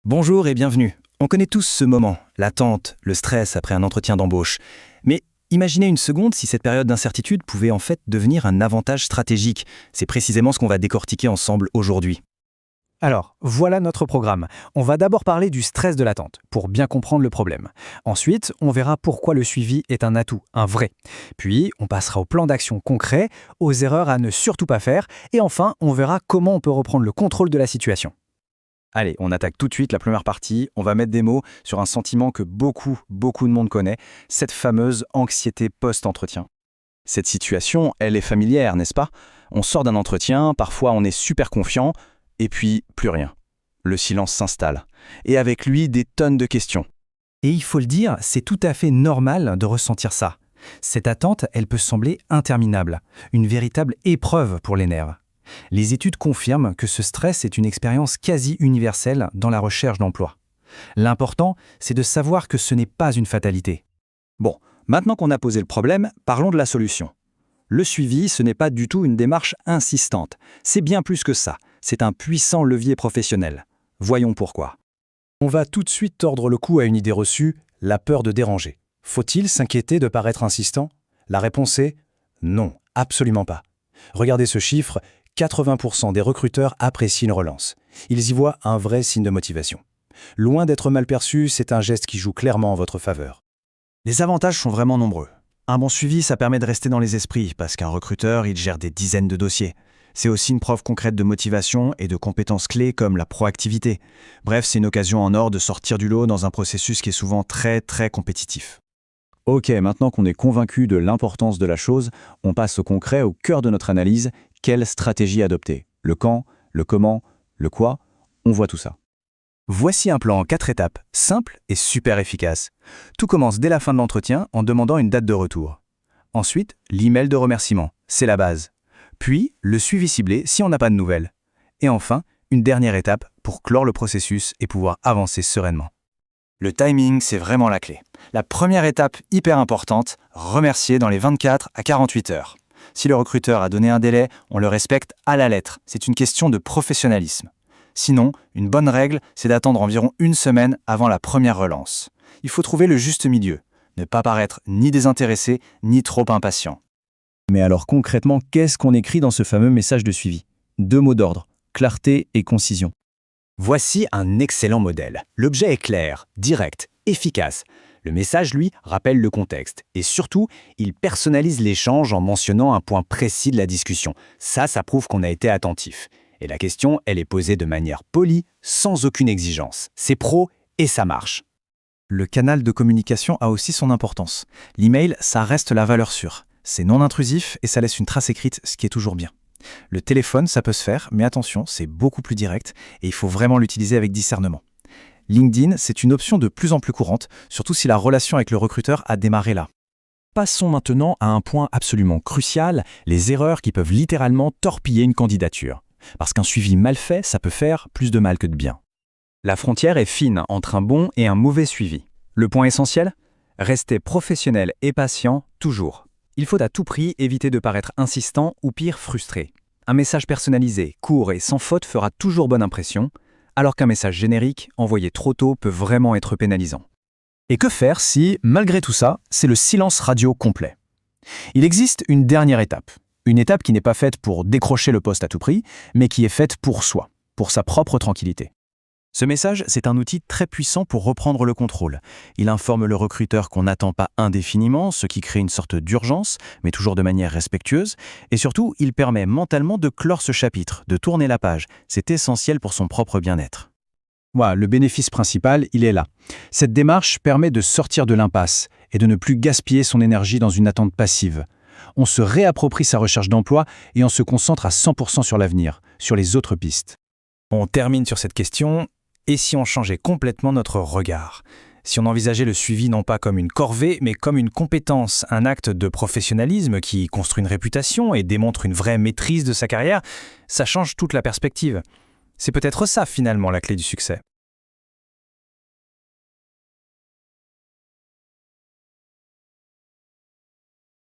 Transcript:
Bonjour et bienvenue. On connaît tous ce moment, l'attente, le stress après un entretien d'embauche. Mais imaginez une seconde si cette période d'incertitude pouvait en fait devenir un avantage stratégique. C'est précisément ce qu'on va décortiquer ensemble aujourd'hui. Alors, voilà notre programme. On va d'abord parler du stress de l'attente, pour bien comprendre le problème. Ensuite, on verra pourquoi le suivi est un atout, un vrai. Puis, on passera au plan d'action concret, aux erreurs à ne surtout pas faire, et enfin, on verra comment on peut reprendre le contrôle de la situation. Allez, on attaque tout de suite la première partie. On va mettre des mots sur un sentiment que beaucoup de monde connaît, cette fameuse anxiété post-entretien. Cette situation, elle est familière, n'est-ce pas? On sort d'un entretien, parfois on est super confiant, et puis plus rien. Le silence s'installe. Et avec lui, des tonnes de questions. Et il faut le dire, c'est tout à fait normal de ressentir ça. Cette attente, elle peut sembler interminable, une véritable épreuve pour les nerfs. Les études confirment que ce stress est une expérience quasi universelle dans la recherche d'emploi. L'important, c'est de savoir que ce n'est pas une fatalité. Bon, maintenant qu'on a posé le problème, parlons de la solution. Le suivi, ce n'est pas du tout une démarche insistante. C'est bien plus que ça. C'est un puissant levier professionnel. Voyons pourquoi. On va tout de suite tordre le cou à une idée reçue, la peur de déranger. Faut-il s'inquiéter de paraître insistant? La réponse est non, absolument pas. Regardez ce chiffre, 80% des recruteurs apprécient une relance. Ils y voient un vrai signe de motivation. Loin d'être mal perçu, c'est un geste qui joue clairement en votre faveur. Les avantages sont vraiment nombreux. Un bon suivi, ça permet de rester dans les esprits, parce qu'un recruteur, il gère des dizaines de dossiers. C'est aussi une preuve concrète de motivation et de compétences clés comme la proactivité. Bref, c'est une occasion en or de sortir du lot dans un processus qui est souvent très compétitif. Ok, maintenant qu'on est convaincu de l'importance de la chose, on passe au concret, au cœur de notre analyse. Quelle stratégie adopter? Le quand, le comment, le quoi? On voit tout ça. Voici un plan en 4 étapes, simple et super efficace. Tout commence dès la fin de l'entretien en demandant une date de retour. Ensuite, l'email de remerciement, c'est la base. Puis, le suivi ciblé si on n'a pas de nouvelles. Et enfin, une dernière étape pour clore le processus et pouvoir avancer sereinement. Le timing, c'est vraiment la clé. La première étape hyper importante, remercier dans les 24 à 48 heures. Si le recruteur a donné un délai, on le respecte à la lettre. C'est une question de professionnalisme. Sinon, une bonne règle, c'est d'attendre environ une semaine avant la première relance. Il faut trouver le juste milieu, ne pas paraître ni désintéressé, ni trop impatient. Mais alors concrètement, qu'est-ce qu'on écrit dans ce fameux message de suivi? 2 mots d'ordre, clarté et concision. Voici un excellent modèle. L'objet est clair, direct, efficace. Le message, lui, rappelle le contexte. Et surtout, il personnalise l'échange en mentionnant un point précis de la discussion. Ça prouve qu'on a été attentif. Et la question, elle est posée de manière polie, sans aucune exigence. C'est pro et ça marche. Le canal de communication a aussi son importance. L'email, ça reste la valeur sûre. C'est non intrusif et ça laisse une trace écrite, ce qui est toujours bien. Le téléphone, ça peut se faire, mais attention, c'est beaucoup plus direct et il faut vraiment l'utiliser avec discernement. LinkedIn, c'est une option de plus en plus courante, surtout si la relation avec le recruteur a démarré là. Passons maintenant à un point absolument crucial, les erreurs qui peuvent littéralement torpiller une candidature. Parce qu'un suivi mal fait, ça peut faire plus de mal que de bien. La frontière est fine entre un bon et un mauvais suivi. Le point essentiel? Rester professionnel et patient, toujours. Il faut à tout prix éviter de paraître insistant ou pire frustré. Un message personnalisé, court et sans faute fera toujours bonne impression, alors qu'un message générique, envoyé trop tôt, peut vraiment être pénalisant. Et que faire si, malgré tout ça, c'est le silence radio complet? Il existe une dernière étape. Une étape qui n'est pas faite pour décrocher le poste à tout prix, mais qui est faite pour soi, pour sa propre tranquillité. Ce message, c'est un outil très puissant pour reprendre le contrôle. Il informe le recruteur qu'on n'attend pas indéfiniment, ce qui crée une sorte d'urgence, mais toujours de manière respectueuse. Et surtout, il permet mentalement de clore ce chapitre, de tourner la page. C'est essentiel pour son propre bien-être. Voilà, le bénéfice principal, il est là. Cette démarche permet de sortir de l'impasse et de ne plus gaspiller son énergie dans une attente passive. On se réapproprie sa recherche d'emploi et on se concentre à 100% sur l'avenir, sur les autres pistes. On termine sur cette question. Et si on changeait complètement notre regard? Si on envisageait le suivi non pas comme une corvée, mais comme une compétence, un acte de professionnalisme qui construit une réputation et démontre une vraie maîtrise de sa carrière, ça change toute la perspective. C'est peut-être ça finalement la clé du succès.